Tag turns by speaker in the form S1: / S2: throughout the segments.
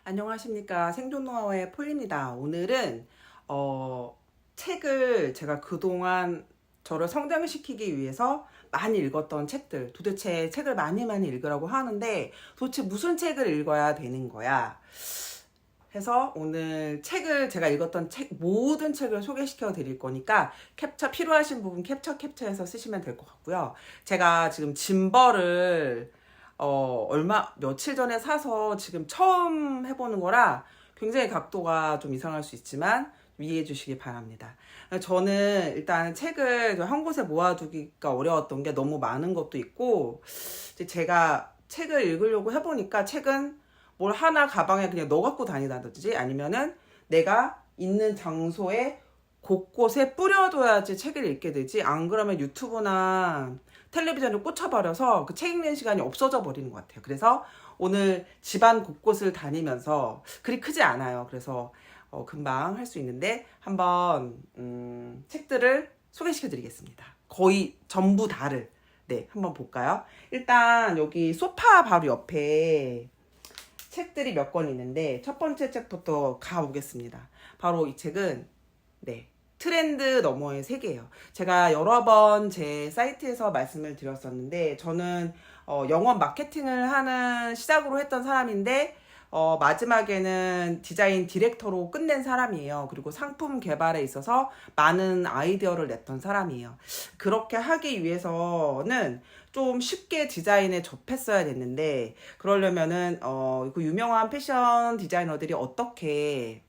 S1: 안녕하십니까. 생존노하우의 폴입니다. 오늘은 책을 제가 그동안 저를 성장시키기 위해서 많이 읽었던 책들, 도대체 책을 많이 읽으라고 하는데 도대체 무슨 책을 읽어야 되는 거야 해서 오늘 제가 읽었던 모든 책을 소개시켜 드릴 거니까 필요하신 부분 캡처해서 쓰시면 될 것 같고요. 제가 지금 짐벌을 며칠 전에 사서 지금 처음 해보는 거라 굉장히 각도가 좀 이상할 수 있지만 이해해 주시기 바랍니다. 저는 일단 책을 한 곳에 모아두기가 어려웠던 게 너무 많은 것도 있고, 이제 제가 책을 읽으려고 해보니까 책은 뭘 하나 가방에 그냥 넣어 갖고 다니다든지 아니면은 내가 있는 장소에 곳곳에 뿌려둬야지 책을 읽게 되지, 안 그러면 유튜브나 텔레비전을 꽂혀버려서 그 책 읽는 시간이 없어져 버리는 것 같아요. 그래서 오늘 집안 곳곳을 다니면서, 그리 크지 않아요. 그래서 금방 할 수 있는데 한번 책들을 소개시켜 드리겠습니다. 거의 전부 다를. 네, 한번 볼까요? 일단 여기 소파 바로 옆에 책들이 몇 권 있는데 첫 번째 책부터 가보겠습니다. 바로 이 책은 트렌드 너머의 세계예요. 제가 여러 번 제 사이트에서 말씀을 드렸었는데, 저는 영업 마케팅을 하는 시작으로 했던 사람인데 마지막에는 디자인 디렉터로 끝낸 사람이에요. 그리고 상품 개발에 있어서 많은 아이디어를 냈던 사람이에요. 그렇게 하기 위해서는 좀 쉽게 디자인에 접했어야 됐는데, 그러려면은 그 유명한 패션 디자이너들이 어떻게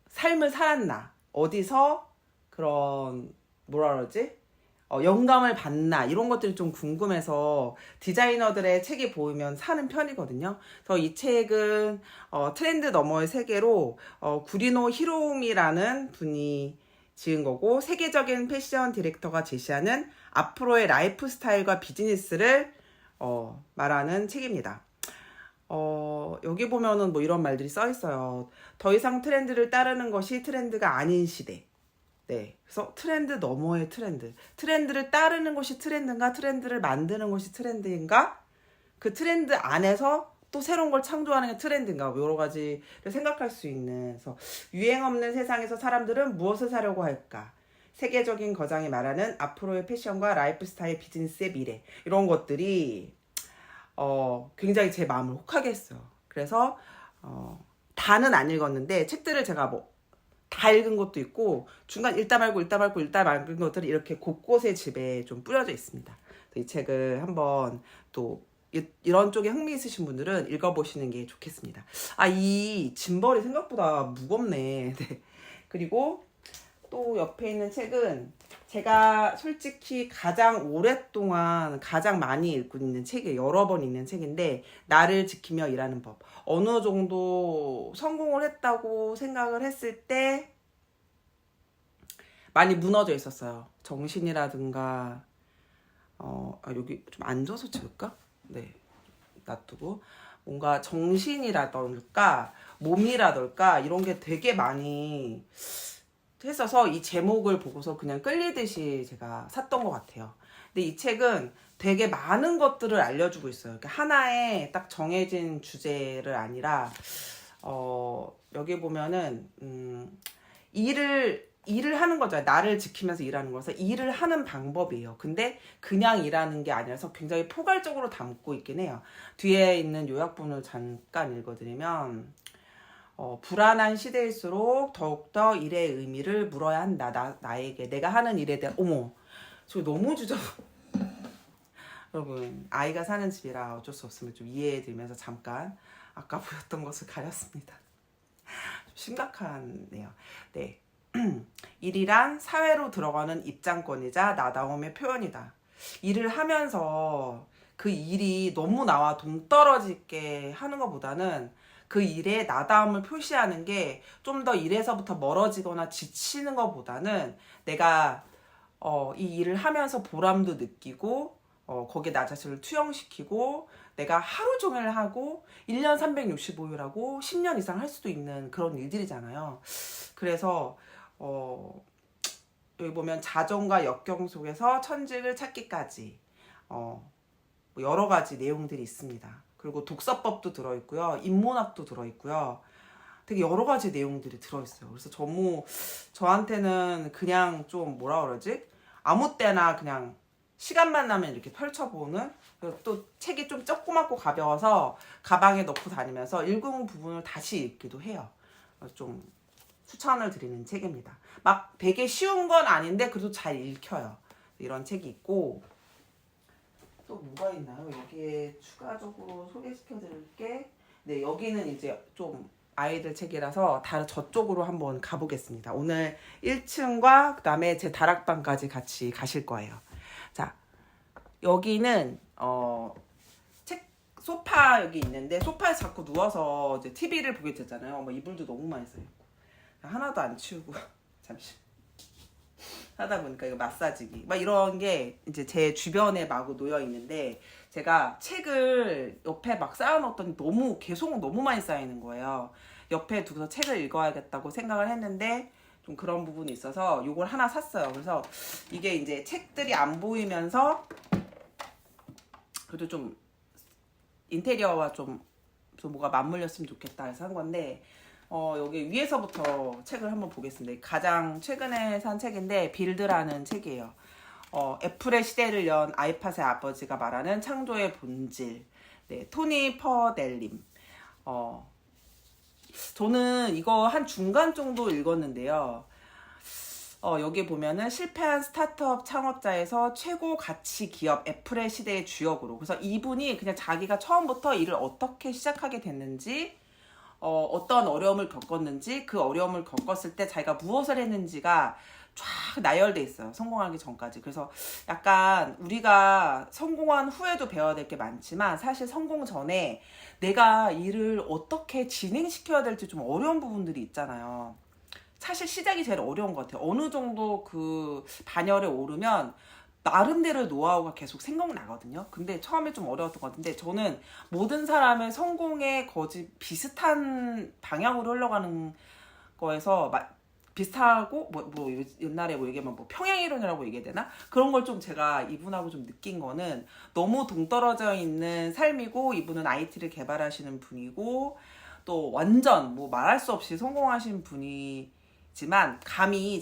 S1: 삶을 살았나, 어디서 그런 뭐라 그러지? 영감을 받나, 이런 것들이 좀 궁금해서 디자이너들의 책이 보이면 사는 편이거든요. 그래서 이 책은 트렌드 너머의 세계로 구리노 히로우미라는 분이 지은 거고, 세계적인 패션 디렉터가 제시하는 앞으로의 라이프 스타일과 비즈니스를 말하는 책입니다. 여기 보면은 뭐 이런 말들이 써 있어요. 더 이상 트렌드를 따르는 것이 트렌드가 아닌 시대. 네. 그래서 트렌드 너머의 트렌드. 트렌드를 따르는 것이 트렌드인가? 트렌드를 만드는 것이 트렌드인가? 그 트렌드 안에서 또 새로운 걸 창조하는 게 트렌드인가? 뭐 여러 가지를 생각할 수 있는. 그래서 유행 없는 세상에서 사람들은 무엇을 사려고 할까? 세계적인 거장이 말하는 앞으로의 패션과 라이프 스타일 비즈니스의 미래. 이런 것들이 굉장히 제 마음을 혹하게 했어요. 그래서 다는 안 읽었는데 책들을 제가 뭐 다 읽은 것도 있고 중간 읽다 말고 읽은 것들이 이렇게 곳곳에 집에 좀 뿌려져 있습니다. 이 책을 한번 또 이런 쪽에 흥미 있으신 분들은 읽어보시는 게 좋겠습니다. 이 짐벌이 생각보다 무겁네. 네. 그리고 또 옆에 있는 책은 제가 솔직히 가장 오랫동안 가장 많이 읽고 있는 책이에요. 여러 번 읽는 책인데, 나를 지키며 일하는 법. 어느 정도 성공을 했다고 생각을 했을 때 많이 무너져 있었어요. 정신이라든가 여기 좀 앉아서 찍을까? 네, 놔두고 뭔가 정신이라던가 몸이라던가 이런 게 되게 많이 했어서 이 제목을 보고서 그냥 끌리듯이 제가 샀던 것 같아요. 근데 이 책은 되게 많은 것들을 알려주고 있어요. 하나의 딱 정해진 주제를 아니라 여기 보면은 일을 하는 거죠. 나를 지키면서 일하는 거라서 일을 하는 방법이에요. 근데 그냥 일하는 게 아니라서 굉장히 포괄적으로 담고 있긴 해요. 뒤에 있는 요약본을 잠깐 읽어드리면, 불안한 시대일수록 더욱더 일의 의미를 물어야 한다. 나에게 내가 하는 일에 대한, 어머, 저 너무 주저. 여러분, 아이가 사는 집이라 어쩔 수 없으면 좀 이해해드리면서 잠깐 아까 보였던 것을 가렸습니다. 좀 심각하네요. 네. 일이란 사회로 들어가는 입장권이자 나다움의 표현이다. 일을 하면서 그 일이 너무 나와 동떨어지게 하는 것보다는 그 일에 나다움을 표시하는 게 좀 더 일에서부터 멀어지거나 지치는 것보다는 내가 이 일을 하면서 보람도 느끼고 거기에 나 자신을 투영시키고 내가 하루 종일 하고 1년 365일 하고 10년 이상 할 수도 있는 그런 일들이잖아요. 그래서 여기 보면 자정과 역경 속에서 천직을 찾기까지 뭐 여러 가지 내용들이 있습니다. 그리고 독서법도 들어있고요. 인문학도 들어있고요. 되게 여러 가지 내용들이 들어있어요. 그래서 저한테는 그냥 좀 뭐라 그러지? 아무 때나 그냥 시간만 나면 이렇게 펼쳐보는, 그리고 또 책이 좀 조그맣고 가벼워서 가방에 넣고 다니면서 읽은 부분을 다시 읽기도 해요. 그래서 좀 추천을 드리는 책입니다. 막 되게 쉬운 건 아닌데 그래도 잘 읽혀요. 이런 책이 있고, 또 뭐가 있나요? 여기에 추가적으로 소개시켜 드릴게. 네, 여기는 이제 좀 아이들 책이라서 다른 저쪽으로 한번 가보겠습니다. 오늘 1층과 그 다음에 제 다락방까지 같이 가실 거예요. 자, 여기는 책 소파 여기 있는데, 소파에 자꾸 누워서 이제 TV를 보게 되잖아요. 뭐 이불도 너무 많이 써있고 하나도 안 치우고 잠시 하다 보니까 이거 마사지기 막 이런 게 이제 제 주변에 마구 놓여 있는데, 제가 책을 옆에 막 쌓아놓았더니 계속 너무 많이 쌓이는 거예요. 옆에 두고서 책을 읽어야겠다고 생각을 했는데 좀 그런 부분이 있어서 이걸 하나 샀어요. 그래서 이게 이제 책들이 안 보이면서 그래도 좀 인테리어와 좀 뭐가 맞물렸으면 좋겠다 해서 한 건데, 여기 위에서부터 책을 한번 보겠습니다. 가장 최근에 산 책인데 빌드라는 책이에요. 애플의 시대를 연 아이팟의 아버지가 말하는 창조의 본질. 네, 토니 퍼델님. 저는 이거 한 중간 정도 읽었는데요. 여기 보면은 실패한 스타트업 창업자에서 최고 가치 기업 애플의 시대의 주역으로. 그래서 이분이 그냥 자기가 처음부터 일을 어떻게 시작하게 됐는지, 어떤 어려움을 겪었는지, 그 어려움을 겪었을 때 자기가 무엇을 했는지가 쫙 나열돼 있어요. 성공하기 전까지. 그래서 약간 우리가 성공한 후에도 배워야 될 게 많지만, 사실 성공 전에 내가 일을 어떻게 진행시켜야 될지 좀 어려운 부분들이 있잖아요. 사실 시작이 제일 어려운 것 같아요. 어느 정도 그 반열에 오르면 나름대로 노하우가 계속 생각나거든요. 근데 처음에 좀 어려웠던 것 같은데, 저는 모든 사람의 성공의 거지 비슷한 방향으로 흘러가는 거에서 비슷하고 뭐 옛날에 뭐 얘기하면 뭐 평행이론이라고 얘기해야 되나? 그런 걸 좀 제가 이분하고 좀 느낀 거는, 너무 동떨어져 있는 삶이고, 이분은 IT를 개발하시는 분이고 또 완전 뭐 말할 수 없이 성공하신 분이지만, 감히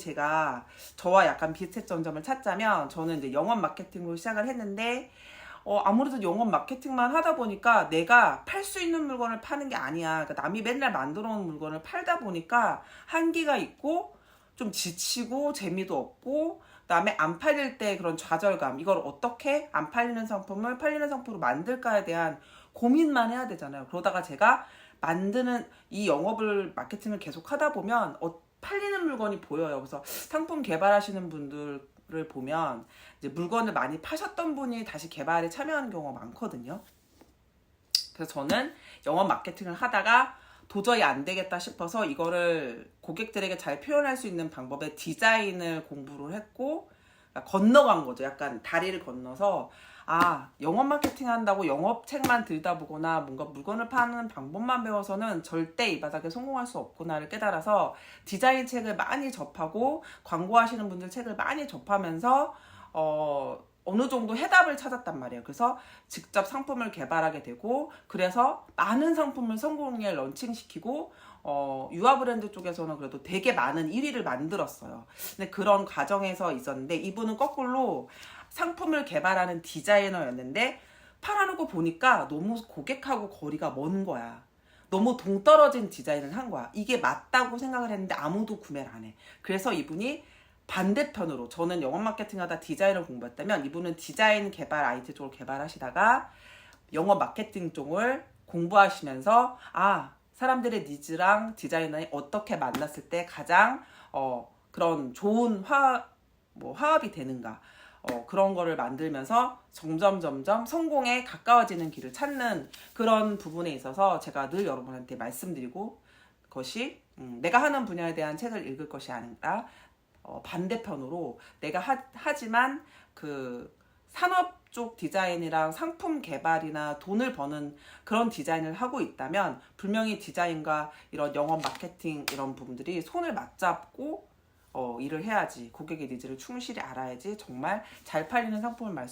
S1: 저와 약간 비슷했던 점을 찾자면, 저는 이제 영업 마케팅으로 시작을 했는데, 아무래도 영업 마케팅만 하다 보니까 내가 팔 수 있는 물건을 파는 게 아니야. 그러니까 남이 맨날 만들어 놓은 물건을 팔다 보니까 한계가 있고 좀 지치고 재미도 없고, 그다음에 안 팔릴 때 그런 좌절감, 이걸 어떻게 안 팔리는 상품을 팔리는 상품으로 만들까에 대한 고민만 해야 되잖아요. 그러다가 제가 만드는 이 영업을 마케팅을 계속 하다 보면 팔리는 물건이 보여요. 그래서 상품 개발하시는 분들을 보면 이제 물건을 많이 파셨던 분이 다시 개발에 참여하는 경우가 많거든요. 그래서 저는 영업 마케팅을 하다가 도저히 안 되겠다 싶어서 이거를 고객들에게 잘 표현할 수 있는 방법의 디자인을 공부를 했고, 그러니까 건너간 거죠. 약간 다리를 건너서, 영업 마케팅 한다고 영업책만 들다 보거나 뭔가 물건을 파는 방법만 배워서는 절대 이 바닥에 성공할 수 없구나를 깨달아서 디자인 책을 많이 접하고, 광고하시는 분들 책을 많이 접하면서 어느 정도 해답을 찾았단 말이에요. 그래서 직접 상품을 개발하게 되고, 그래서 많은 상품을 성공리에 런칭시키고, 유아 브랜드 쪽에서는 그래도 되게 많은 1위를 만들었어요. 근데 그런 과정에서 있었는데, 이분은 거꾸로 상품을 개발하는 디자이너였는데 팔아놓고 보니까 너무 고객하고 거리가 먼 거야. 너무 동떨어진 디자인을 한 거야. 이게 맞다고 생각을 했는데 아무도 구매를 안 해. 그래서 이분이 반대편으로, 저는 영업 마케팅 하다 디자인을 공부했다면, 이분은 디자인 개발 IT 쪽을 개발하시다가 영업 마케팅 쪽을 공부하시면서, 사람들의 니즈랑 디자이너이 어떻게 만났을 때 가장 그런 좋은 화합이 되는가, 그런 거를 만들면서 점점 성공에 가까워지는 길을 찾는 그런 부분에 있어서, 제가 늘 여러분한테 말씀드리고 것이, 내가 하는 분야에 대한 책을 읽을 것이 아니라 반대편으로 내가 하지만 그 산업 쪽 디자인이랑 상품 개발이나 돈을 버는 그런 디자인을 하고 있다면, 분명히 디자인과 이런 영업 마케팅 이런 부분들이 손을 맞잡고 일을 해야지, 고객의 니즈를 충실히 알아야지 정말 잘 팔리는 상품을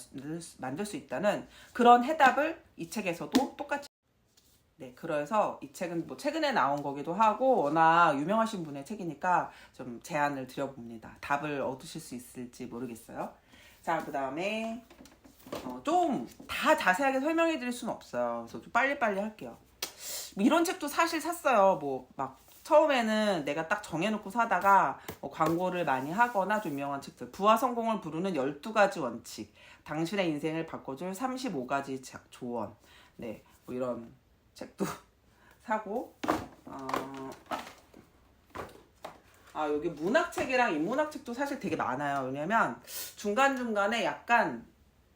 S1: 만들 수 있다는 그런 해답을 이 책에서도 똑같이. 네, 그래서 이 책은 뭐 최근에 나온 거기도 하고 워낙 유명하신 분의 책이니까 좀 제안을 드려봅니다. 답을 얻으실 수 있을지 모르겠어요. 자, 그 다음에 좀 다 자세하게 설명해 드릴 수는 없어요. 그래서 좀 빨리빨리 할게요. 이런 책도 사실 샀어요. 뭐 막 처음에는 내가 딱 정해놓고 사다가 광고를 많이 하거나 좀 유명한 책들, 부와 성공을 부르는 12가지 원칙, 당신의 인생을 바꿔줄 35가지 조언, 네, 뭐 이런 책도 사고, 여기 문학책이랑 인문학책도 사실 되게 많아요. 왜냐면 중간중간에 약간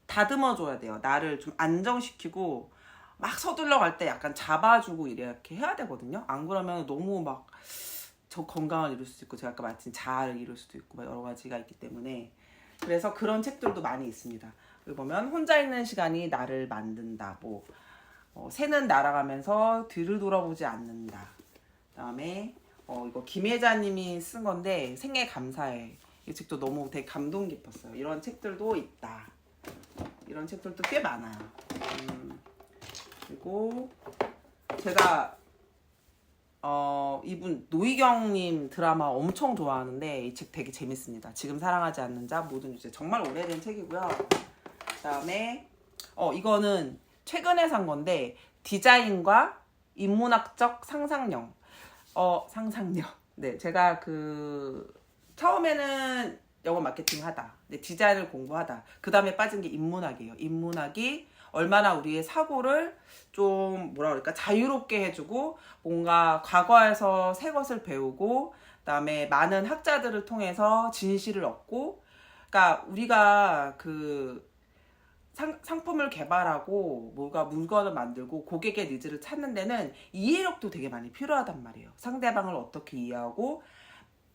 S1: 다듬어줘야 돼요. 나를 좀 안정시키고 막 서둘러 갈 때 약간 잡아주고 이렇게 해야 되거든요. 안 그러면 너무 막 저 건강을 잃을 수도 있고 제가 아까 말했듯이 자아를 잃을 수도 있고 막 여러 가지가 있기 때문에 그래서 그런 책들도 많이 있습니다. 여기 보면 혼자 있는 시간이 나를 만든다. 뭐 새는 날아가면서 뒤를 돌아보지 않는다. 그다음에 이거 김혜자님이 쓴 건데 생애 감사해. 이 책도 너무 되게 감동 깊었어요. 이런 책들도 있다. 이런 책들도 꽤 많아요. 그리고 제가 이분 노희경님 드라마 엄청 좋아하는데 이 책 되게 재밌습니다. 지금 사랑하지 않는 자 모든 주제, 정말 오래된 책이고요. 그다음에 이거는 최근에 산 건데 디자인과 인문학적 상상력. 상상력. 네, 제가 처음에는 영어 마케팅 하다, 디자인을 공부하다, 그 다음에 빠진 게 인문학이에요. 인문학이 얼마나 우리의 사고를 좀 뭐라 그럴까 자유롭게 해주고 뭔가 과거에서 새 것을 배우고 그다음에 많은 학자들을 통해서 진실을 얻고, 그러니까 우리가 상품을 개발하고 뭔가 물건을 만들고 고객의 니즈를 찾는 데는 이해력도 되게 많이 필요하단 말이에요. 상대방을 어떻게 이해하고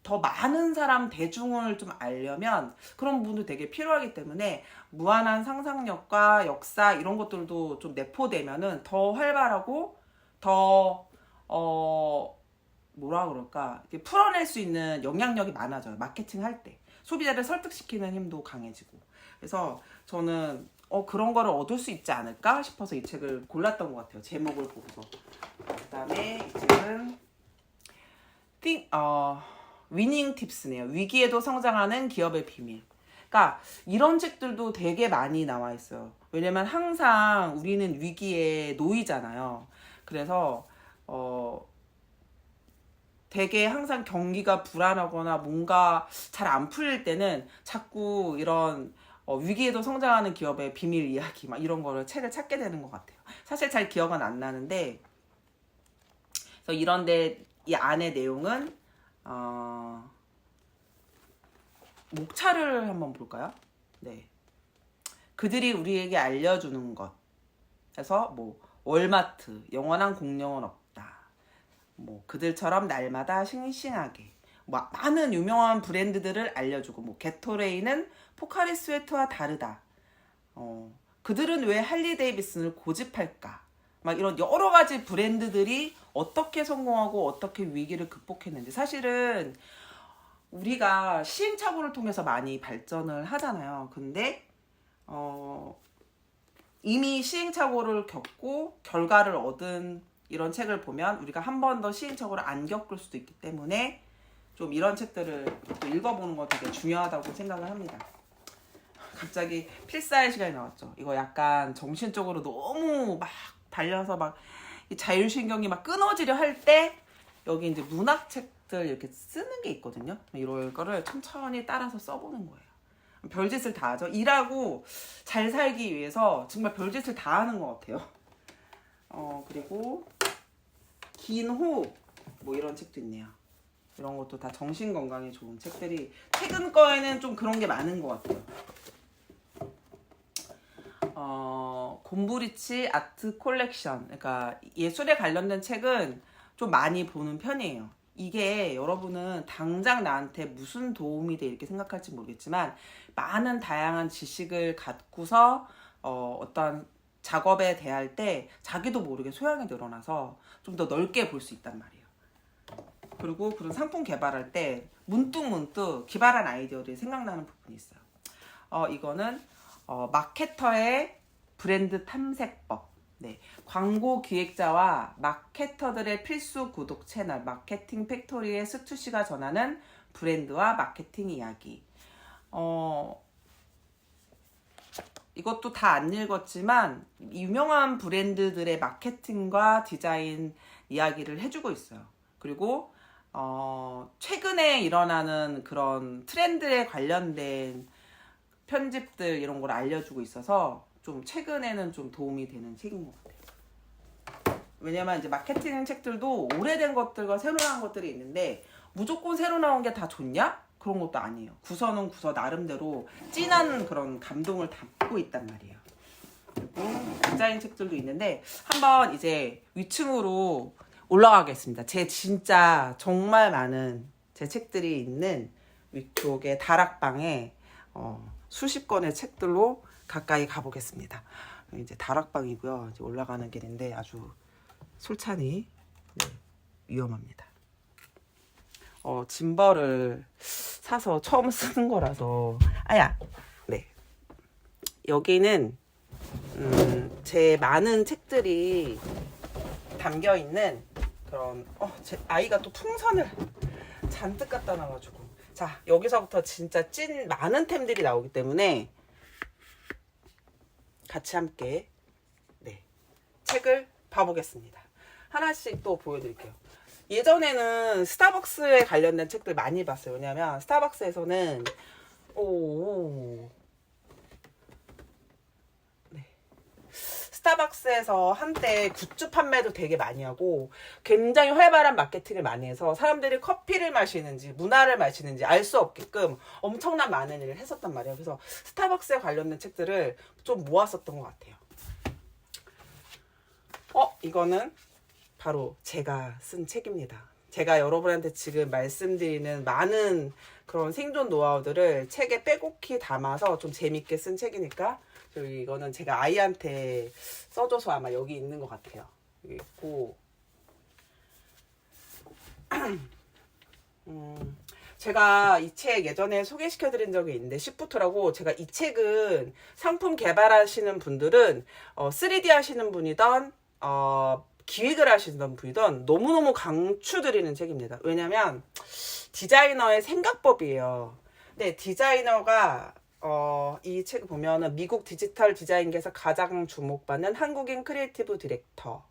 S1: 더 많은 사람 대중을 좀 알려면 그런 부분도 되게 필요하기 때문에 무한한 상상력과 역사 이런 것들도 좀 내포되면은 더 활발하고 더 뭐라 그럴까 이렇게 풀어낼 수 있는 영향력이 많아져요. 마케팅 할 때 소비자를 설득시키는 힘도 강해지고. 그래서 저는 그런 거를 얻을 수 있지 않을까 싶어서 이 책을 골랐던 것 같아요. 제목을 보고서. 그다음에 이 책은 위닝 팁스네요. 위기에도 성장하는 기업의 비밀. 그러니까 이런 책들도 되게 많이 나와 있어요. 왜냐면 항상 우리는 위기에 놓이잖아요. 그래서 되게 항상 경기가 불안하거나 뭔가 잘 안 풀릴 때는 자꾸 이런 위기에도 성장하는 기업의 비밀 이야기 막 이런 거를 책을 찾게 되는 것 같아요. 사실 잘 기억은 안 나는데, 그래서 이런데 이 안의 내용은 목차를 한번 볼까요? 네, 그들이 우리에게 알려주는 것. 그래서 뭐 월마트 영원한 공룡은 없다. 뭐 그들처럼 날마다 싱싱하게. 뭐 많은 유명한 브랜드들을 알려주고, 뭐 게토레이는 포카리 스웨트와 다르다. 그들은 왜 할리 데이비슨을 고집할까? 막 이런 여러 가지 브랜드들이 어떻게 성공하고 어떻게 위기를 극복했는지. 사실은 우리가 시행착오를 통해서 많이 발전을 하잖아요. 근데 이미 시행착오를 겪고 결과를 얻은 이런 책을 보면 우리가 한 번 더 시행착오를 안 겪을 수도 있기 때문에 좀 이런 책들을 또 읽어보는 거 되게 중요하다고 생각을 합니다. 갑자기 필사의 시간이 나왔죠. 이거 약간 정신적으로 너무 막 달려서 막 자율신경이 막 끊어지려 할 때 여기 이제 문학책들 이렇게 쓰는 게 있거든요. 이럴 거를 천천히 따라서 써보는 거예요. 별짓을 다 하죠. 일하고 잘 살기 위해서 정말 별짓을 다 하는 것 같아요. 그리고 긴 호흡 뭐 이런 책도 있네요. 이런 것도 다 정신 건강에 좋은 책들이 최근 거에는 좀 그런 게 많은 것 같아요. 곰브리치 아트 콜렉션, 그러니까 예술에 관련된 책은 좀 많이 보는 편이에요. 이게 여러분은 당장 나한테 무슨 도움이 돼 이렇게 생각할지 모르겠지만 많은 다양한 지식을 갖고서 어떤 작업에 대할 때 자기도 모르게 소양이 늘어나서 좀 더 넓게 볼 수 있단 말이에요. 그리고 그런 상품 개발할 때 문득 기발한 아이디어들이 생각나는 부분이 있어요. 이거는 마케터의 브랜드 탐색법. 네, 광고 기획자와 마케터들의 필수 구독 채널 마케팅 팩토리의 스투 씨가 전하는 브랜드와 마케팅 이야기. 이것도 다 안 읽었지만 유명한 브랜드들의 마케팅과 디자인 이야기를 해주고 있어요. 그리고 최근에 일어나는 그런 트렌드에 관련된 편집들 이런 걸 알려주고 있어서 좀 최근에는 좀 도움이 되는 책인 것 같아요. 왜냐면 이제 마케팅 책들도 오래된 것들과 새로 나온 것들이 있는데 무조건 새로 나온 게 다 좋냐? 그런 것도 아니에요. 구서는 구서 나름대로 진한 그런 감동을 담고 있단 말이에요. 그리고 디자인 책들도 있는데 한번 이제 위층으로 올라가겠습니다. 제 진짜 정말 많은 제 책들이 있는 위쪽에 다락방에 수십 권의 책들로 가까이 가보겠습니다. 이제 다락방이고요. 이제 올라가는 길인데 아주 솔찬히 위험합니다. 짐벌을 사서 처음 쓰는 거라서 네, 여기는 제 많은 책들이 담겨 있는 그런 제 아이가 또 풍선을 잔뜩 갖다 놔가지고 자 여기서부터 진짜 찐 많은 템들이 나오기 때문에 같이 함께 책을 봐보겠습니다. 하나씩 또 보여드릴게요. 예전에는 스타벅스에 관련된 책들 많이 봤어요. 왜냐면 스타벅스에서는 스타벅스에서 한때 굿즈 판매도 되게 많이 하고 굉장히 활발한 마케팅을 많이 해서 사람들이 커피를 마시는지 문화를 마시는지 알 수 없게끔 엄청난 많은 일을 했었단 말이에요. 그래서 스타벅스에 관련된 책들을 좀 모았었던 것 같아요. 이거는 바로 제가 쓴 책입니다. 제가 여러분한테 지금 말씀드리는 많은 그런 생존 노하우들을 책에 빼곡히 담아서 좀 재밌게 쓴 책이니까 이거는 제가 아이한테 써줘서 아마 여기 있는 것 같아요. 여기 있고 제가 이 책 예전에 소개시켜드린 적이 있는데 시프트라고 제가 이 책은 상품 개발하시는 분들은 3D 하시는 분이던 기획을 하시는 분이던 너무너무 강추드리는 책입니다. 왜냐면 디자이너의 생각법이에요. 근데 디자이너가 이 책을 보면은 미국 디지털 디자인계에서 가장 주목받는 한국인 크리에이티브 디렉터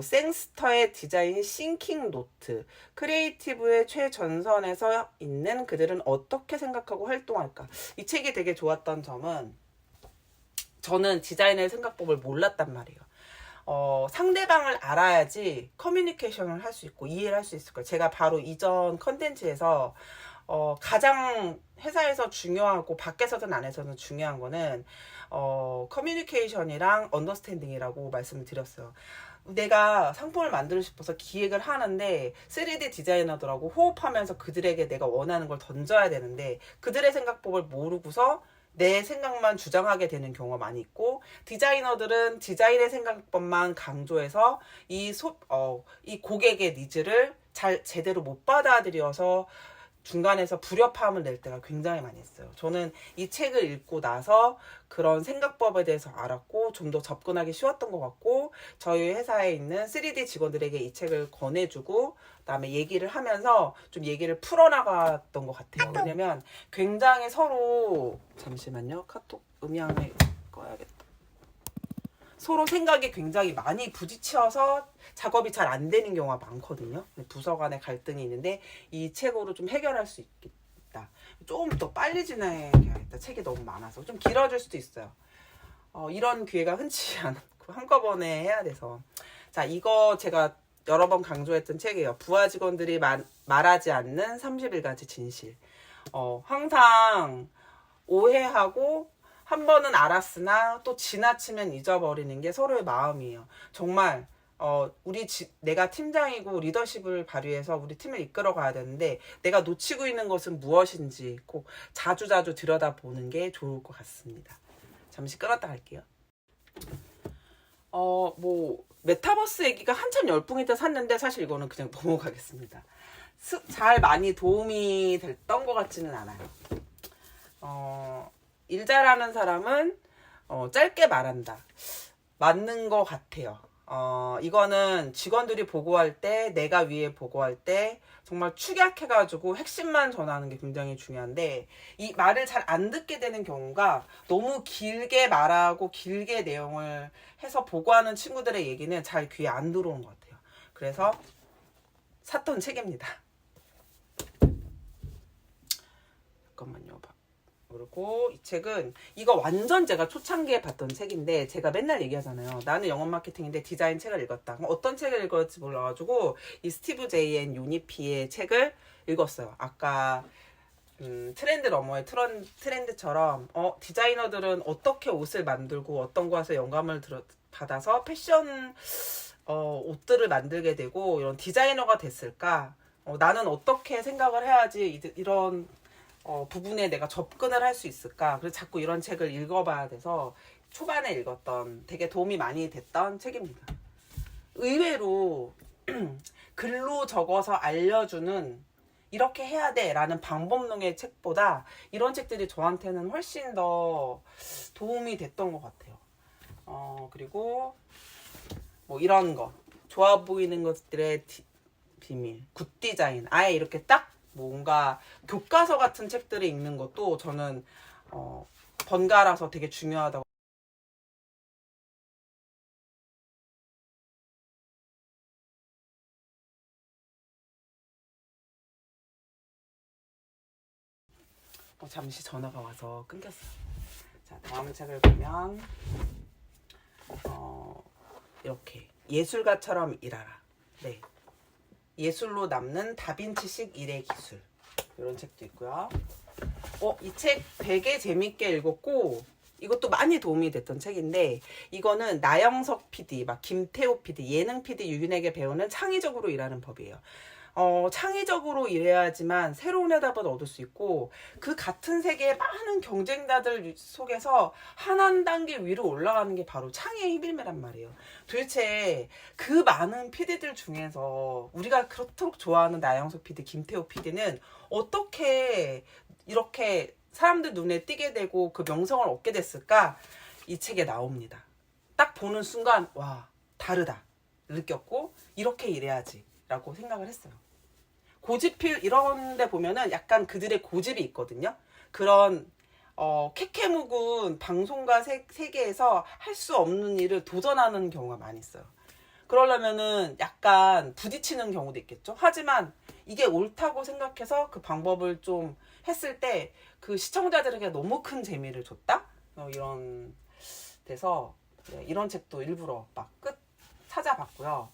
S1: 생스터의 디자인 싱킹 노트 크리에이티브의 최전선에서 있는 그들은 어떻게 생각하고 활동할까. 이 책이 되게 좋았던 점은 저는 디자이너의 생각법을 몰랐단 말이에요. 상대방을 알아야지 커뮤니케이션을 할 수 있고 이해를 할 수 있을 거예요. 제가 바로 이전 컨텐츠에서 가장 회사에서 중요하고 밖에서든 안에서는 중요한 거는 커뮤니케이션이랑 언더스탠딩이라고 말씀을 드렸어요. 내가 상품을 만들고 싶어서 기획을 하는데 3D 디자이너들하고 호흡하면서 그들에게 내가 원하는 걸 던져야 되는데 그들의 생각법을 모르고서 내 생각만 주장하게 되는 경우가 많이 있고 디자이너들은 디자인의 생각법만 강조해서 이 고객의 니즈를 제대로 못 받아들여서 중간에서 불협화음을 낼 때가 굉장히 많이 있어요. 저는 이 책을 읽고 나서 그런 생각법에 대해서 알았고 좀 더 접근하기 쉬웠던 것 같고 저희 회사에 있는 3D 직원들에게 이 책을 권해주고 그다음에 얘기를 하면서 좀 얘기를 풀어나갔던 것 같아요. 왜냐면 굉장히 서로 잠시만요. 카톡 음향을 꺼야겠다. 서로 생각이 굉장히 많이 부딪혀서 작업이 잘 안 되는 경우가 많거든요. 부서 간의 갈등이 있는데 이 책으로 좀 해결할 수 있겠다. 조금 더 빨리 진행해야겠다. 책이 너무 많아서 좀 길어질 수도 있어요. 이런 기회가 흔치 않고 한꺼번에 해야 돼서 자 이거 제가 여러 번 강조했던 책이에요. 부하 직원들이 말하지 않는 31가지 진실. 항상 오해하고 한 번은 알았으나 또 지나치면 잊어버리는 게 서로의 마음이에요. 정말 내가 팀장이고 리더십을 발휘해서 우리 팀을 이끌어 가야 되는데 내가 놓치고 있는 것은 무엇인지 꼭 자주자주 들여다보는 게 좋을 것 같습니다. 잠시 끊었다 갈게요. 뭐 메타버스 얘기가 한참 열풍일 때 샀는데 사실 이거는 그냥 넘어가겠습니다. 잘 많이 도움이 됐던 것 같지는 않아요. 일 잘하는 사람은 짧게 말한다. 맞는 것 같아요. 이거는 직원들이 보고할 때, 내가 위에 보고할 때 정말 축약해가지고 핵심만 전하는 게 굉장히 중요한데, 이 말을 잘 안 듣게 되는 경우가 너무 길게 말하고 길게 내용을 해서 보고하는 친구들의 얘기는 잘 귀에 안 들어오는 것 같아요. 그래서 샀던 책입니다. 잠깐만요. 그리고 이 책은 이거 완전 제가 초창기에 봤던 책인데, 제가 맨날 얘기하잖아요. 나는 영업 마케팅인데 디자인 책을 읽었다. 어떤 책을 읽었지 몰라가지고 이 스티브 제이 앤 요니피의 책을 읽었어요. 아까 트렌드 너머의 트렌드처럼 디자이너들은 어떻게 옷을 만들고 어떤 곳에서 영감을 받아서 패션 옷들을 만들게 되고 이런 디자이너가 됐을까? 나는 어떻게 생각을 해야지 이런 부분에 내가 접근을 할 수 있을까? 그래서 자꾸 이런 책을 읽어봐야 돼서 초반에 읽었던, 되게 도움이 많이 됐던 책입니다. 의외로 글로 적어서 알려주는, 이렇게 해야 돼 라는 방법론의 책보다 이런 책들이 저한테는 훨씬 더 도움이 됐던 것 같아요. 그리고 뭐 이런 거, 좋아 보이는 것들의 비밀, 굿 디자인, 아예 이렇게 딱 뭔가 교과서 같은 책들을 읽는 것도 저는 번갈아서 되게 중요하다고. 잠시 전화가 와서 끊겼어요. 자, 다음 책을 보면 이렇게 예술가처럼 일하라. 네, 예술로 남는 다빈치식 일의 기술, 이런 책도 있고요. 이 책 되게 재밌게 읽었고 이것도 많이 도움이 됐던 책인데, 이거는 나영석 PD, 막 김태호 PD, 예능 PD 유균에게 배우는 창의적으로 일하는 법이에요. 창의적으로 일해야지만 새로운 해답을 얻을 수 있고, 그 같은 세계의 많은 경쟁자들 속에서 한 단계 위로 올라가는 게 바로 창의의 힘일매란 말이에요. 도대체 그 많은 PD들 중에서 우리가 그렇도록 좋아하는 나영석 PD, 김태호 PD는 어떻게 이렇게 사람들 눈에 띄게 되고 그 명성을 얻게 됐을까? 이 책에 나옵니다. 딱 보는 순간 와, 다르다 느꼈고, 이렇게 일해야지 라고 생각을 했어요. 고집필 이런 데 보면은 약간 그들의 고집이 있거든요. 그런 캐캐묵은 방송과 세계에서 할 수 없는 일을 도전하는 경우가 많이 있어요. 그러려면은 약간 부딪히는 경우도 있겠죠. 하지만 이게 옳다고 생각해서 그 방법을 좀 했을 때 그 시청자들에게 너무 큰 재미를 줬다? 이런 데서 이런 책도 일부러 막 끝 찾아봤고요.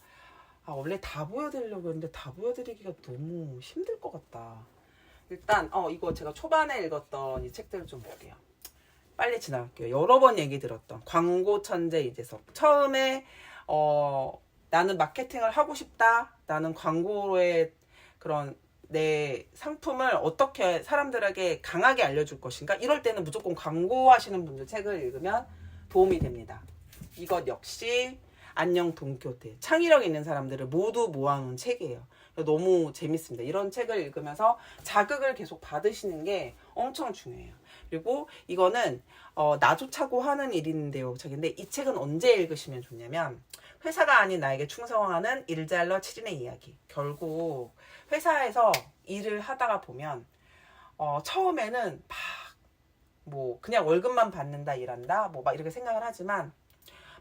S1: 원래 다 보여드리려고 했는데 다 보여드리기가 너무 힘들 것 같다. 일단 이거 제가 초반에 읽었던 이 책들을 좀 볼게요. 빨리 지나갈게요. 여러 번 얘기 들었던 광고 천재 이재석. 처음에 나는 마케팅을 하고 싶다. 나는 광고의 그런 내 상품을 어떻게 사람들에게 강하게 알려줄 것인가. 이럴 때는 무조건 광고하시는 분들 책을 읽으면 도움이 됩니다. 이것 역시 안녕 돈키호테, 창의력 있는 사람들을 모두 모아놓은 책이에요. 너무 재밌습니다. 이런 책을 읽으면서 자극을 계속 받으시는 게 엄청 중요해요. 그리고 이거는 나조차고 하는 일인데요 책인데, 이 책은 언제 읽으시면 좋냐면, 회사가 아닌 나에게 충성하는 일잘러 7인의 이야기. 결국 회사에서 일을 하다가 보면 처음에는 뭐 그냥 월급만 받는다, 일한다, 뭐 막 이렇게 생각을 하지만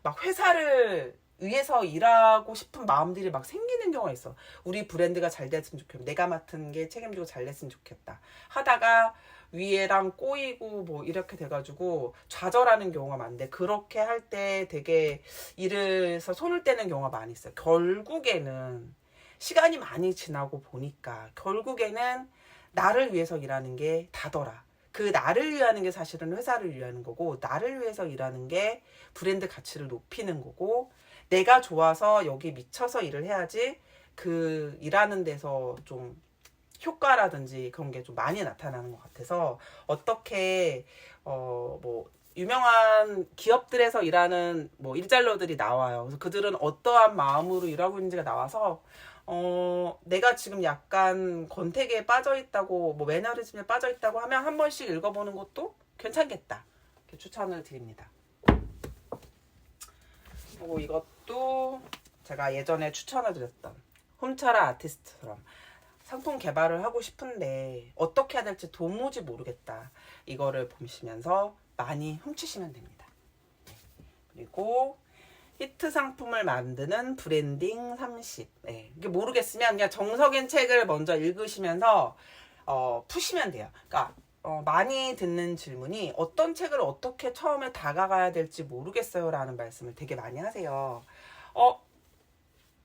S1: 막 회사를 위해서 일하고 싶은 마음들이 막 생기는 경우가 있어. 우리 브랜드가 잘 됐으면 좋겠다. 내가 맡은 게 책임지고 잘 됐으면 좋겠다. 하다가 위에랑 꼬이고 뭐 이렇게 돼가지고 좌절하는 경우가 많은데, 그렇게 할 때 되게 일에서 손을 떼는 경우가 많이 있어요. 결국에는 시간이 많이 지나고 보니까 결국에는 나를 위해서 일하는 게 다더라. 그 나를 위하는 게 사실은 회사를 위하는 거고, 나를 위해서 일하는 게 브랜드 가치를 높이는 거고, 내가 좋아서 여기 미쳐서 일을 해야지 그 일하는 데서 좀 효과라든지 그런 게 좀 많이 나타나는 것 같아서, 어떻게 뭐 유명한 기업들에서 일하는 뭐 일잘러들이 나와요. 그래서 그들은 어떠한 마음으로 일하고 있는지가 나와서 내가 지금 약간 권태기에 빠져 있다고, 뭐 매너리즘에 빠져 있다고 하면 한 번씩 읽어보는 것도 괜찮겠다. 이렇게 추천을 드립니다. 그리고 이것도 제가 예전에 추천을 드렸던 훔쳐라 아티스트처럼 상품 개발을 하고 싶은데 어떻게 해야 될지 도무지 모르겠다. 이거를 보시면서 많이 훔치시면 됩니다. 그리고 히트 상품을 만드는 브랜딩 30. 네, 이게 모르겠으면 그냥 정석인 책을 먼저 읽으시면서 푸시면 돼요. 그러니까 많이 듣는 질문이 어떤 책을 어떻게 처음에 다가가야 될지 모르겠어요 라는 말씀을 되게 많이 하세요.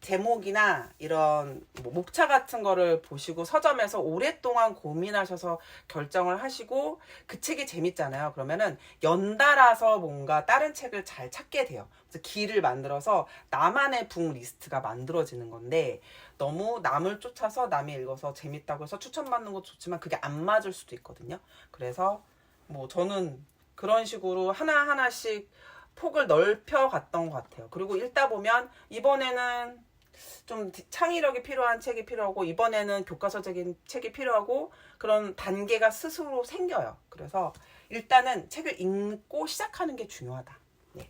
S1: 제목이나 이런 뭐 목차 같은 거를 보시고 서점에서 오랫동안 고민하셔서 결정을 하시고 그 책이 재밌잖아요. 그러면은 연달아서 뭔가 다른 책을 잘 찾게 돼요. 그래서 길을 만들어서 나만의 북 리스트가 만들어지는 건데 너무 남을 쫓아서 남이 읽어서 재밌다고 해서 추천받는 것도 좋지만 그게 안 맞을 수도 있거든요. 그래서 뭐 저는 그런 식으로 하나하나씩 폭을 넓혀 갔던 것 같아요. 그리고 읽다 보면 이번에는 좀 창의력이 필요한 책이 필요하고 이번에는 교과서적인 책이 필요하고 그런 단계가 스스로 생겨요. 그래서 일단은 책을 읽고 시작하는 게 중요하다. 네.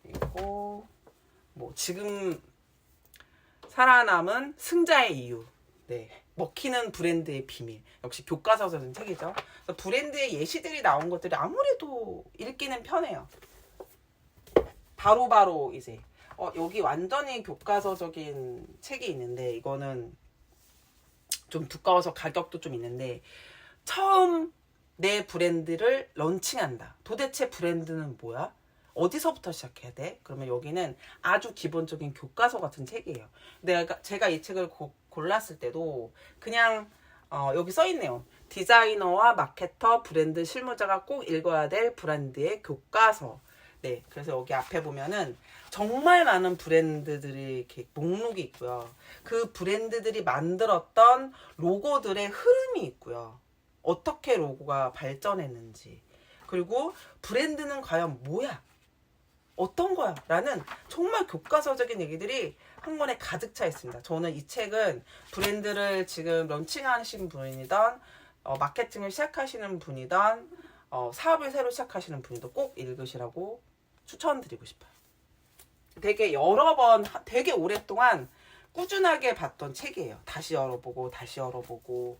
S1: 그리고 뭐 지금 살아남은 승자의 이유. 네. 먹히는 브랜드의 비밀. 역시 교과서적인 책이죠. 그래서 브랜드의 예시들이 나온 것들이 아무래도 읽기는 편해요. 바로바로 이제 여기 완전히 교과서적인 책이 있는데 이거는 좀 두꺼워서 가격도 좀 있는데 처음 내 브랜드를 런칭한다. 도대체 브랜드는 뭐야? 어디서부터 시작해야 돼? 그러면 여기는 아주 기본적인 교과서 같은 책이에요. 제가 이 책을 골랐을 때도 그냥 여기 써있네요. 디자이너와 마케터, 브랜드 실무자가 꼭 읽어야 될 브랜드의 교과서. 네, 그래서 여기 앞에 보면은 정말 많은 브랜드들이 이렇게 목록이 있고요. 그 브랜드들이 만들었던 로고들의 흐름이 있고요. 어떻게 로고가 발전했는지. 그리고 브랜드는 과연 뭐야? 어떤 거야? 라는 정말 교과서적인 얘기들이 한 권에 가득 차 있습니다. 저는 이 책은 브랜드를 지금 런칭하시는 분이든 마케팅을 시작하시는 분이든 사업을 새로 시작하시는 분이든 꼭 읽으시라고 추천드리고 싶어요. 되게 여러 번, 되게 오랫동안 꾸준하게 봤던 책이에요. 다시 열어보고 다시 열어보고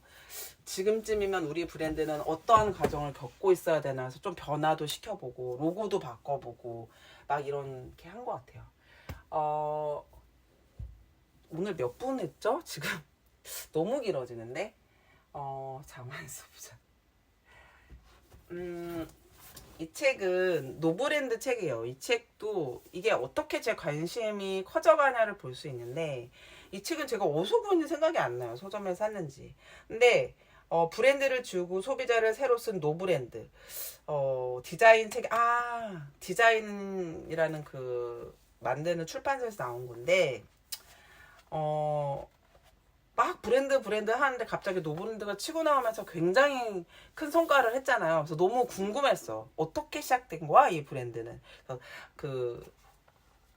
S1: 지금쯤이면 우리 브랜드는 어떠한 과정을 겪고 있어야 되나 해서 좀 변화도 시켜보고 로고도 바꿔보고 막 이렇게 한 것 같아요. 오늘 몇 분 했죠? 지금 너무 길어지는데 잠깐만 써보자. 이 책은 노브랜드 책이에요. 이 책도 이게 어떻게 제 관심이 커져가냐를 볼 수 있는데 이 책은 제가 어디서 구했는지 생각이 안 나요. 서점에서 샀는지. 근데 브랜드를 주고 소비자를 새로 쓴 노브랜드 디자인 책 디자인이라는 그 만드는 출판사에서 나온 건데 막 브랜드 하는데 갑자기 노브랜드가 치고 나오면서 굉장히 큰 성과를 했잖아요. 그래서 너무 궁금했어. 어떻게 시작된 거야, 이 브랜드는. 그래서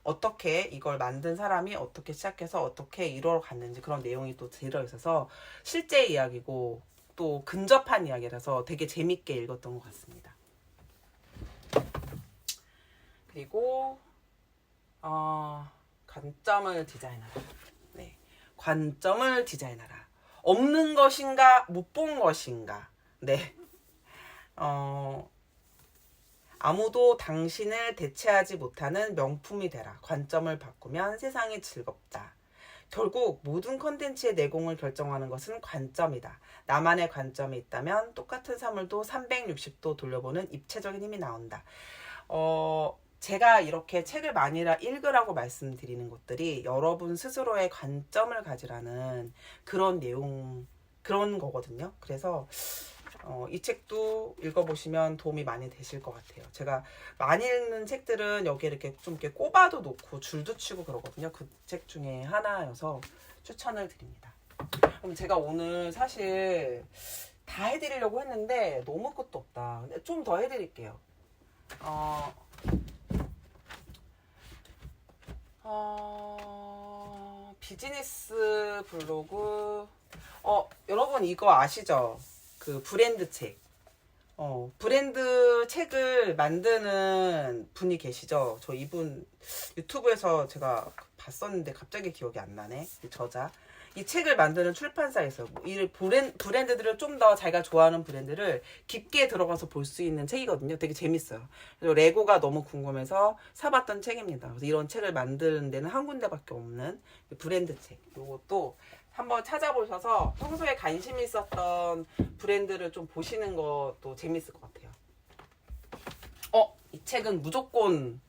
S1: 어떻게 이걸 만든 사람이 어떻게 시작해서 어떻게 이뤄갔는지 그런 내용이 또 들어있어서 실제 이야기고 또 근접한 이야기라서 되게 재밌게 읽었던 것 같습니다. 그리고 관점을 디자인하라. 네. 관점을 디자인하라. 없는 것인가 못 본 것인가. 네. 아무도 당신을 대체하지 못하는 명품이 되라. 관점을 바꾸면 세상이 즐겁다. 결국 모든 컨텐츠의 내공을 결정하는 것은 관점이다. 나만의 관점이 있다면 똑같은 사물도 360도 돌려보는 입체적인 힘이 나온다. 제가 이렇게 책을 많이 읽으라고 말씀드리는 것들이 여러분 스스로의 관점을 가지라는 그런 내용, 그런 거거든요. 그래서 이 책도 읽어보시면 도움이 많이 되실 것 같아요. 제가 많이 읽는 책들은 여기에 이렇게 좀 이렇게 꼽아도 놓고 줄도 치고 그러거든요. 그 책 중에 하나여서 추천을 드립니다. 그럼 제가 오늘 사실 다 해드리려고 했는데 너무 끝도 없다. 근데 좀 더 해드릴게요. 비즈니스 블로그. 여러분 이거 아시죠? 그 브랜드 책. 브랜드 책을 만드는 분이 계시죠? 저 이분 유튜브에서 제가 봤었는데 갑자기 기억이 안 나네. 이 저자. 이 책을 만드는 출판사에서 이 브랜드들을 좀 더 자기가 좋아하는 브랜드를 깊게 들어가서 볼 수 있는 책이거든요. 되게 재밌어요. 그래서 레고가 너무 궁금해서 사봤던 책입니다. 그래서 이런 책을 만드는 데는 한 군데밖에 없는 브랜드 책. 요것도 한번 찾아보셔서 평소에 관심 있었던 브랜드를 좀 보시는 것도 재밌을 것 같아요. 이 책은 무조건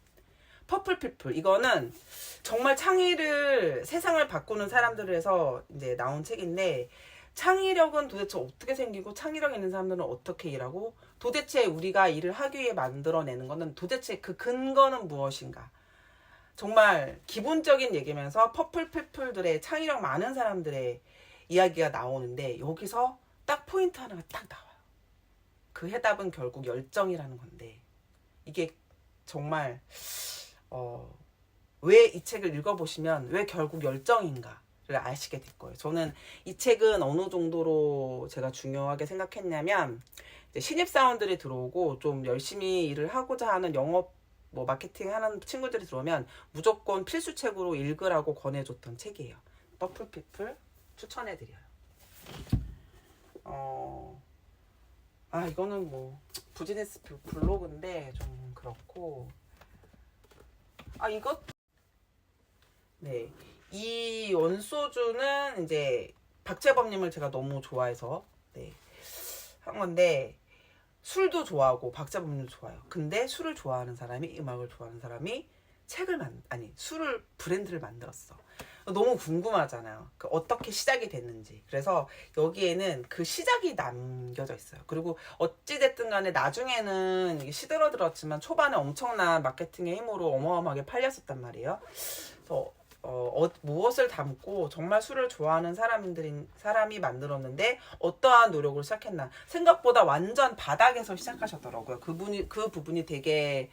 S1: 퍼플피플. 이거는 정말 창의를, 세상을 바꾸는 사람들을 해서 이제 나온 책인데, 창의력은 도대체 어떻게 생기고, 창의력 있는 사람들은 어떻게 일하고, 도대체 우리가 일을 하기 위해 만들어내는 거는 도대체 그 근거는 무엇인가. 정말 기본적인 얘기면서 퍼플피플들의, 창의력 많은 사람들의 이야기가 나오는데, 여기서 딱 포인트 하나가 딱 나와요. 그 해답은 결국 열정이라는 건데, 이게 정말 왜 이 책을 읽어보시면 왜 결국 열정인가를 아시게 될 거예요. 저는 이 책은 어느 정도로 제가 중요하게 생각했냐면, 이제 신입사원들이 들어오고 좀 열심히 일을 하고자 하는 영업 마케팅 하는 친구들이 들어오면 무조건 필수책으로 읽으라고 권해줬던 책이에요. 퍼플피플 추천해드려요. 이거는 비즈니스 블로그인데 좀 그렇고, 네, 이 원소주는 이제 박재범님을 제가 너무 좋아해서 한 건데, 술도 좋아하고 박재범님도 좋아요. 근데 술을 좋아하는 사람이, 음악을 좋아하는 사람이 술을 브랜드를 만들었어. 너무 궁금하잖아요. 어떻게 시작이 됐는지. 그래서 여기에는 그 시작이 남겨져 있어요. 그리고 어찌됐든 간에 나중에는 이게 시들어들었지만 초반에 엄청난 마케팅의 힘으로 어마어마하게 팔렸었단 말이에요. 그래서 무엇을 담고 정말 술을 좋아하는 사람이 만들었는데 어떠한 노력을 시작했나. 생각보다 완전 바닥에서 시작하셨더라고요. 그 부분이 되게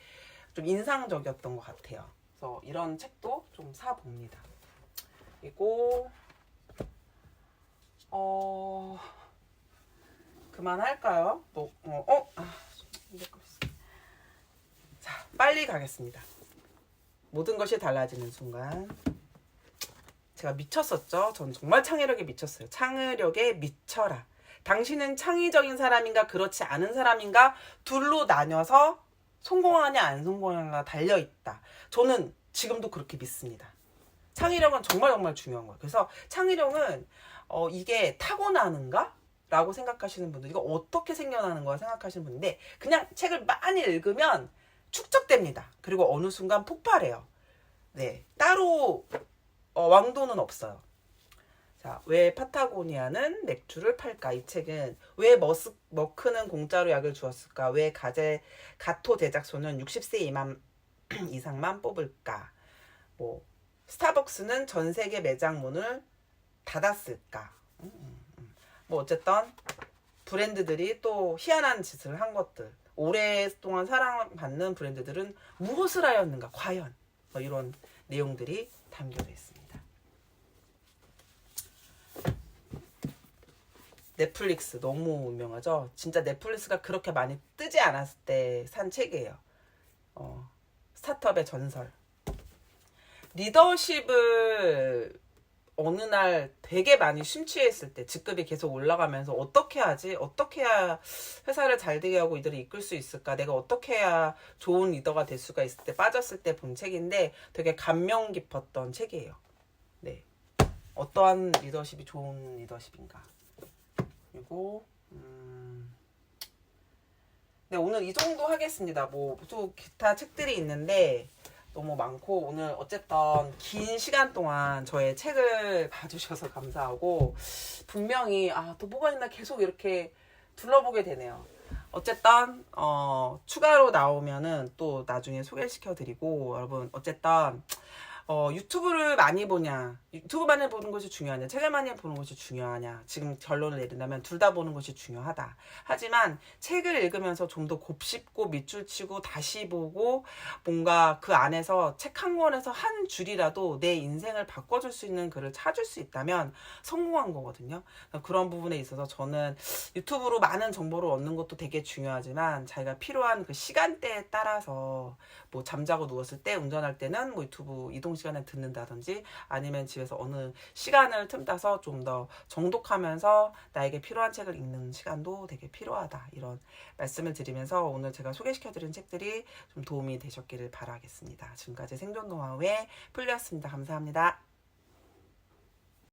S1: 좀 인상적이었던 것 같아요. 그래서 이런 책도 좀 사봅니다. 그리고 그만할까요? 자, 빨리 가겠습니다. 모든 것이 달라지는 순간. 제가 미쳤었죠. 전 정말 창의력에 미쳤어요. 창의력에 미쳐라. 당신은 창의적인 사람인가 그렇지 않은 사람인가 둘로 나뉘어서 성공하냐 안 성공하냐가 달려있다. 저는 지금도 그렇게 믿습니다. 창의력은 정말 정말 중요한 거예요. 그래서 창의력은 이게 타고나는가? 라고 생각하시는 분들, 이거 어떻게 생겨나는 거야 생각하시는 분인데, 그냥 책을 많이 읽으면 축적됩니다. 그리고 어느 순간 폭발해요. 네, 따로 왕도는 없어요. 자, 왜 파타고니아는 맥주를 팔까? 이 책은 왜 머크는 공짜로 약을 주었을까? 왜 가토 제작소는 60세 이상만 뽑을까? 스타벅스는 전 세계 매장 문을 닫았을까? 어쨌든 브랜드들이 또 희한한 짓을 한 것들, 오랫동안 사랑받는 브랜드들은 무엇을 하였는가? 과연 이런 내용들이 담겨져 있습니다. 넷플릭스 너무 유명하죠. 진짜 넷플릭스가 그렇게 많이 뜨지 않았을 때 산 책이에요. 스타트업의 전설. 리더십을 어느 날 되게 많이 심취했을 때, 직급이 계속 올라가면서 어떻게 하지? 어떻게 해야 회사를 잘 되게 하고 이들을 이끌 수 있을까? 내가 어떻게 해야 좋은 리더가 될 수가 있을 때, 빠졌을 때 본 책인데 되게 감명 깊었던 책이에요. 네, 어떠한 리더십이 좋은 리더십인가. 그리고 네, 오늘 이 정도 하겠습니다. 또 기타 책들이 있는데 너무 많고, 오늘 어쨌든 긴 시간 동안 저의 책을 봐주셔서 감사하고, 분명히 또 뭐가 있나 계속 이렇게 둘러보게 되네요. 어쨌든 추가로 나오면은 또 나중에 소개시켜 드리고, 여러분 어쨌든 유튜브를 많이 보냐, 유튜브 많이 보는 것이 중요하냐, 책을 많이 보는 것이 중요하냐, 지금 결론을 내린다면 둘 다 보는 것이 중요하다. 하지만 책을 읽으면서 좀 더 곱씹고 밑줄 치고 다시 보고 뭔가 그 안에서 책 한 권에서 한 줄이라도 내 인생을 바꿔줄 수 있는 글을 찾을 수 있다면 성공한 거거든요. 그런 부분에 있어서 저는 유튜브로 많은 정보를 얻는 것도 되게 중요하지만 자기가 필요한 그 시간대에 따라서 뭐 잠자고 누웠을 때, 운전할 때는 뭐 유튜브 이동 시간에 듣는다든지 아니면 집에서 어느 시간을 틈타서 좀 더 정독하면서 나에게 필요한 책을 읽는 시간도 되게 필요하다. 이런 말씀을 드리면서 오늘 제가 소개시켜드린 책들이 좀 도움이 되셨기를 바라겠습니다. 지금까지 생존 노하우의 풀리였습니다. 감사합니다.